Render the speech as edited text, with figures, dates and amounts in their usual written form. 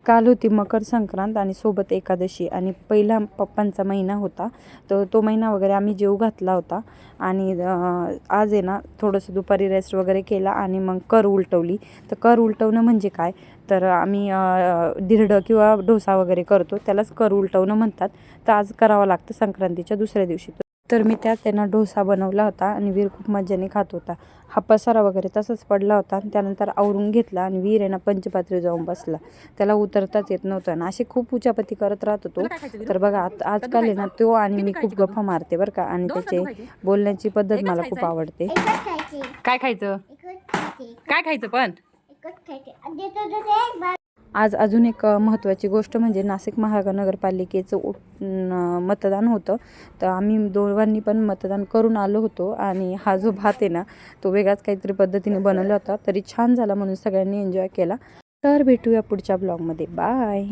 काल होती मकर संक्रांत आणि सोबत एकादशी आणि पहिला पप्पांचा महिना होता. तर तो महिना वगैरे आम्ही जेवू घातला होता आणि आज आहे ना थोडंसं दुपारी रेस्ट वगैरे केला आणि मग कर उलटवली. तर कर उलटवणं म्हणजे काय, तर आम्ही धिरडं किंवा डोसा वगैरे करतो त्यालाच कर उलटवणं म्हणतात. तर आज करावं लागतं संक्रांतीच्या दुसऱ्या दिवशी. तर मी त्यांना डोसा बनवला होता आणि वीर खूप मजेने खात होता. हा पसारा वगैरे तसंच पडला होता आणि त्यानंतर आवरून घेतला आणि वीर आहे ना पंचपात्री जाऊन बसला. त्याला उतरताच येत नव्हतं ना, असे खूप उचापती करत राहत होतो. तर बघा आजकाल आहे ना तो आणि मी खूप गप्पा मारते बरं का, आणि त्याचे बोलण्याची पद्धत मला खूप आवडते. काय खायचं, काय खायचं पण आज अजून एक महत्त्वाची गोष्ट म्हणजे नाशिक महानगरपालिकेचं मतदान होतं. तर आम्ही दोघांनी पण मतदान करून आलो होतो आणि हा जो भात आहे ना तो वेगळाच काहीतरी पद्धतीने बनवला होता, तरी छान झाला म्हणून सगळ्यांनी एन्जॉय केला. तर भेटूया पुढच्या ब्लॉगमध्ये. बाय.